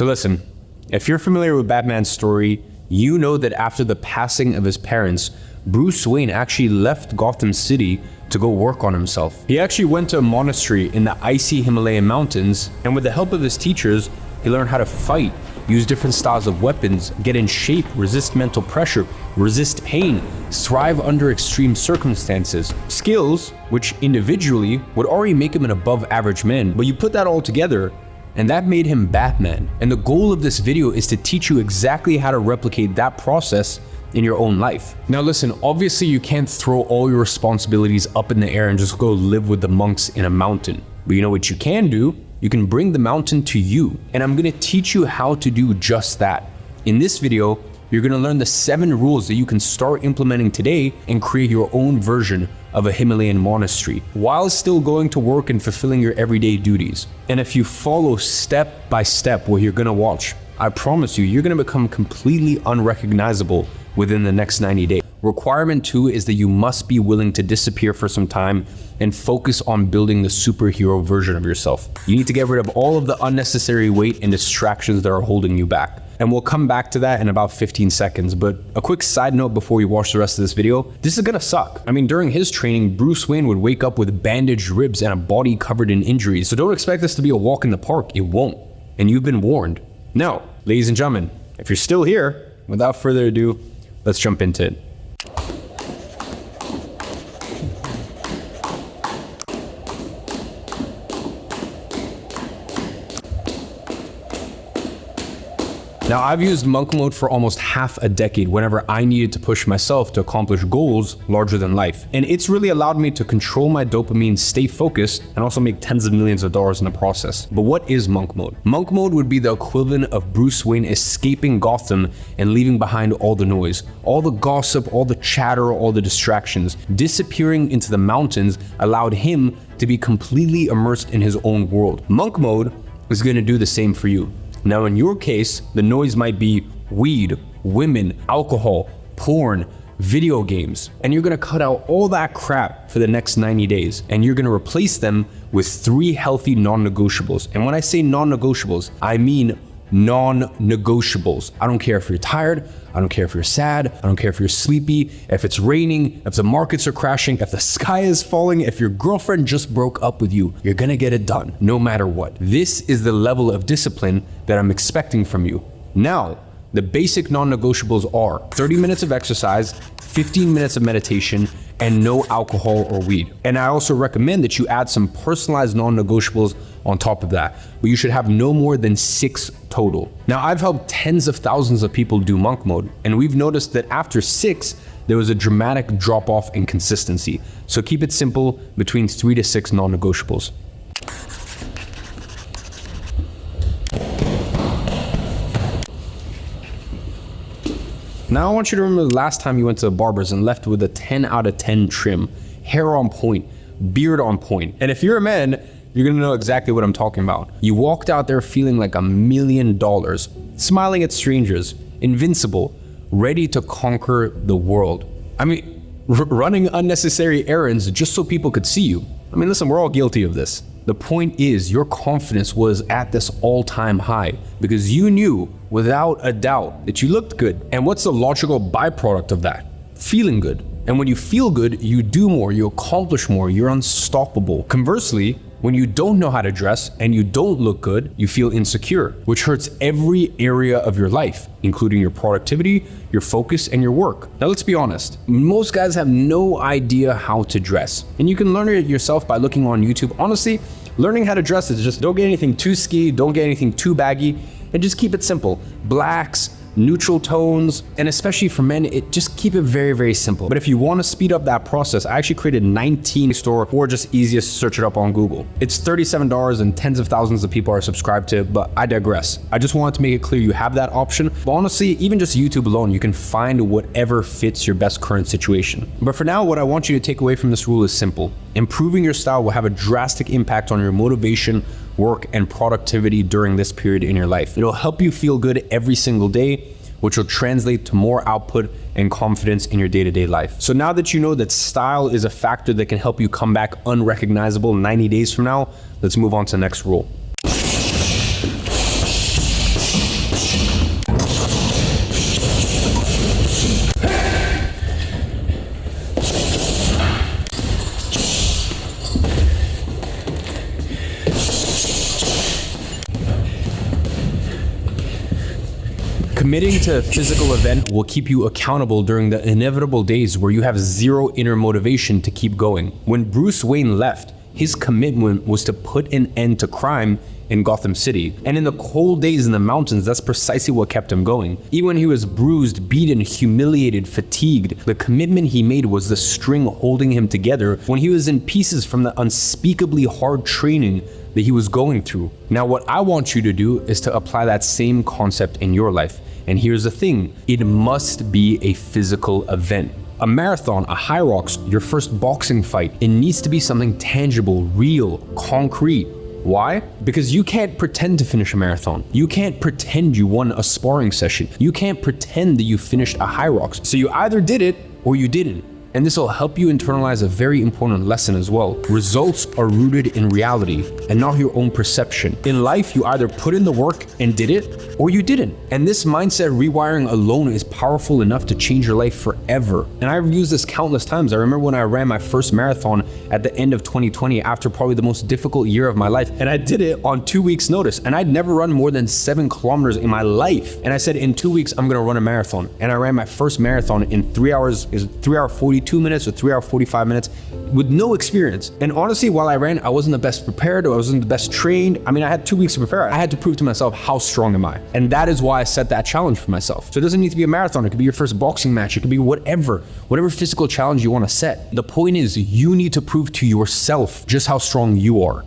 So listen, if you're familiar with Batman's story, you know that after the passing of his parents, Bruce Wayne actually left Gotham City to go work on himself. He actually went to a monastery in the icy Himalayan mountains, and with the help of his teachers, he learned how to fight, use different styles of weapons, get in shape, resist mental pressure, resist pain, thrive under extreme circumstances. Skills which individually would already make him an above average man, but you put that all together and that made him Batman. And the goal of this video is to teach you exactly how to replicate that process in your own life. Now listen, obviously you can't throw all your responsibilities up in the air and just go live with the monks in a mountain. But you know what you can do? You can bring the mountain to you. And I'm gonna teach you how to do just that. In this video, you're gonna learn the 7 rules that you can start implementing today and create your own version of a Himalayan monastery while still going to work and fulfilling your everyday duties. And if you follow step by step what you're gonna watch, I promise you, you're gonna become completely unrecognizable within the next 90 days. Requirement 2 is that you must be willing to disappear for some time and focus on building the superhero version of yourself. You need to get rid of all of the unnecessary weight and distractions that are holding you back. And we'll come back to that in about 15 seconds. But a quick side note before you watch the rest of this video, this is gonna suck. I mean, during his training, Bruce Wayne would wake up with bandaged ribs and a body covered in injuries. So don't expect this to be a walk in the park. It won't. And you've been warned. Now, ladies and gentlemen, if you're still here, without further ado, let's jump into it. Now, I've used monk mode for almost half a decade whenever I needed to push myself to accomplish goals larger than life. And it's really allowed me to control my dopamine, stay focused, and also make tens of millions of dollars in the process. But what is monk mode? Monk mode would be the equivalent of Bruce Wayne escaping Gotham and leaving behind all the noise, all the gossip, all the chatter, all the distractions. Disappearing into the mountains allowed him to be completely immersed in his own world. Monk mode is going to do the same for you. Now, in your case, the noise might be weed, women, alcohol, porn, video games, and you're gonna cut out all that crap for the next 90 days, and you're gonna replace them with 3 healthy non-negotiables. And when I say non-negotiables, I mean non-negotiables. I don't care if you're tired, I don't care if you're sad, I don't care if you're sleepy, if it's raining, if the markets are crashing, if the sky is falling, if your girlfriend just broke up with you, you're gonna get it done, no matter what. This is the level of discipline that I'm expecting from you. Now, the basic non-negotiables are 30 minutes of exercise, 15 minutes of meditation, and no alcohol or weed. And I also recommend that you add some personalized non-negotiables on top of that, but you should have no more than 6 total. Now, I've helped tens of thousands of people do monk mode, and we've noticed that after 6, there was a dramatic drop off in consistency. So keep it simple, between 3 to 6 non-negotiables. Now I want you to remember the last time you went to the barber's and left with a 10 out of 10 trim, hair on point, beard on point. And if you're a man, you're gonna know exactly what I'm talking about. You walked out there feeling like $1 million, smiling at strangers, invincible, ready to conquer the world. I mean, running unnecessary errands just so people could see you. I mean, listen, we're all guilty of this. The point is, your confidence was at this all-time high because you knew without a doubt that you looked good. And what's the logical byproduct of that? Feeling good. And when you feel good, you do more, you accomplish more, you're unstoppable. Conversely, when you don't know how to dress and you don't look good, you feel insecure, which hurts every area of your life, including your productivity, your focus, and your work. Now, let's be honest. Most guys have no idea how to dress, and you can learn it yourself by looking on YouTube. Honestly, learning how to dress is just don't get anything too ski, don't get anything too baggy, and just keep it simple. Blacks, neutral tones, and especially for men, just keep it very, very simple. But if you want to speed up that process, I actually created 19 store, or just easiest, search it up on Google. It's $37 and tens of thousands of people are subscribed to it, but I digress. I just wanted to make it clear you have that option. But honestly, even just YouTube alone, you can find whatever fits your best current situation. But for now, what I want you to take away from this rule is simple. Improving your style will have a drastic impact on your motivation, work, and productivity during this period in your life. It'll help you feel good every single day, which will translate to more output and confidence in your day-to-day life. So now that you know that style is a factor that can help you come back unrecognizable 90 days from now, let's move on to the next rule. Committing to a physical event will keep you accountable during the inevitable days where you have zero inner motivation to keep going. When Bruce Wayne left, his commitment was to put an end to crime in Gotham City. And in the cold days in the mountains, that's precisely what kept him going. Even when he was bruised, beaten, humiliated, fatigued, the commitment he made was the string holding him together when he was in pieces from the unspeakably hard training that he was going through. Now, what I want you to do is to apply that same concept in your life. And here's the thing, it must be a physical event. A marathon, a high rocks, your first boxing fight, it needs to be something tangible, real, concrete. Why? Because you can't pretend to finish a marathon. You can't pretend you won a sparring session. You can't pretend that you finished a high rocks. So you either did it or you didn't. And this will help you internalize a very important lesson as well. Results are rooted in reality and not your own perception. In life, you either put in the work and did it, or you didn't. And this mindset rewiring alone is powerful enough to change your life forever. And I've used this countless times. I remember when I ran my first marathon at the end of 2020 after probably the most difficult year of my life. And I did it on 2 weeks notice. And I'd never run more than 7 kilometers in my life. And I said, in 2 weeks, I'm gonna run a marathon. And I ran my first marathon in 3 hours, 3 hour 42 minutes or 3 hour 45 minutes with no experience. And honestly, while I ran, I wasn't the best prepared, or I wasn't the best trained. I mean, I had 2 weeks to prepare. I had to prove to myself, how strong am I? And that is why I set that challenge for myself. So it doesn't need to be a marathon. It could be your first boxing match. It could be whatever physical challenge you want to set. The point is, you need to prove to yourself just how strong you are.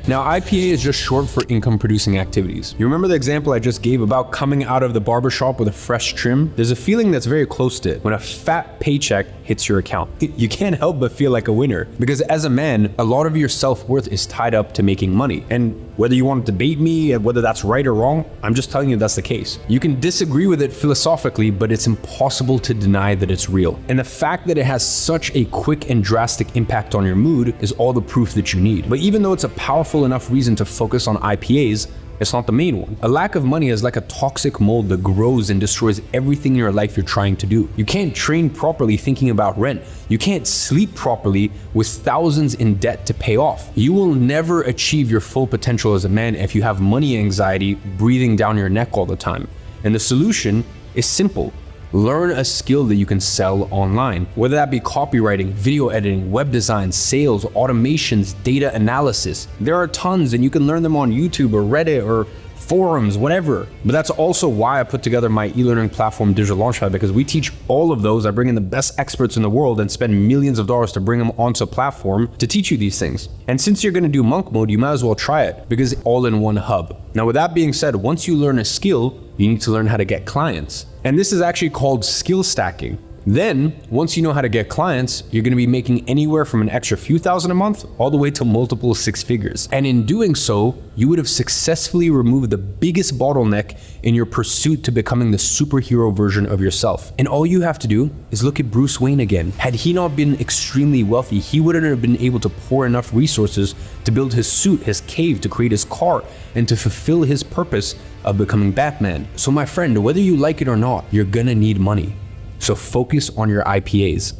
Now, IPA is just short for income producing activities. You remember the example I just gave about coming out of the barbershop with a fresh trim? There's a feeling that's very close to it when a fat paycheck hits your account. You can't help but feel like a winner, because as a man, a lot of your self-worth is tied up to making money. And whether you want to debate me, whether that's right or wrong, I'm just telling you that's the case. You can disagree with it philosophically, but it's impossible to deny that it's real. And the fact that it has such a quick and drastic impact on your mood is all the proof that you need. But even though it's a powerful enough reason to focus on IPAs, it's not the main one. A lack of money is like a toxic mold that grows and destroys everything in your life you're trying to do. You can't train properly thinking about rent. You can't sleep properly with thousands in debt to pay off. You will never achieve your full potential as a man if you have money anxiety breathing down your neck all the time. And the solution is simple. Learn a skill that you can sell online, whether that be copywriting, video editing, web design, sales, automations, data analysis. There are tons, and you can learn them on YouTube or Reddit or forums, whatever. But that's also why I put together my e-learning platform, Digital Launchpad, because we teach all of those. I bring in the best experts in the world and spend millions of dollars to bring them onto a platform to teach you these things. And since you're gonna do monk mode, you might as well try it, because it's all in one hub. Now, with that being said, once you learn a skill, you need to learn how to get clients. And this is actually called skill stacking. Then, once you know how to get clients, you're gonna be making anywhere from an extra few thousand a month all the way to multiple 6 figures. And in doing so, you would have successfully removed the biggest bottleneck in your pursuit to becoming the superhero version of yourself. And all you have to do is look at Bruce Wayne again. Had he not been extremely wealthy, he wouldn't have been able to pour enough resources to build his suit, his cave, to create his car, and to fulfill his purpose of becoming Batman. So my friend, whether you like it or not, you're gonna need money. So focus on your IPAs.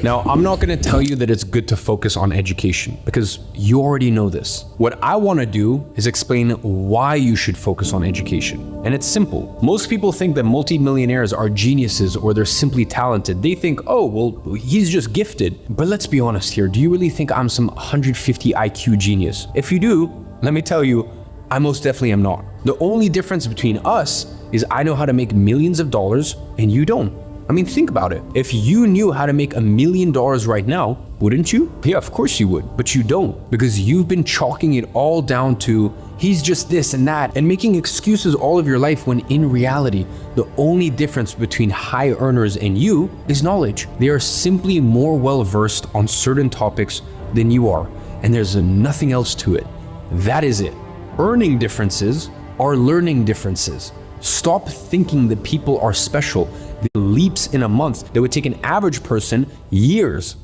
Now, I'm not gonna tell you that it's good to focus on education, because you already know this. What I wanna do is explain why you should focus on education. And it's simple. Most people think that multimillionaires are geniuses or they're simply talented. They think, oh, well, he's just gifted. But let's be honest here. Do you really think I'm some 150 IQ genius? If you do, let me tell you, I most definitely am not. The only difference between us is I know how to make millions of dollars and you don't. I mean, think about it. If you knew how to make $1 million right now, wouldn't you? Yeah, of course you would, but you don't, because you've been chalking it all down to he's just this and that, and making excuses all of your life, when in reality, the only difference between high earners and you is knowledge. They are simply more well-versed on certain topics than you are, and there's nothing else to it. That is it. Earning differences are learning differences. Stop thinking that people are special. The leaps in a month that would take an average person years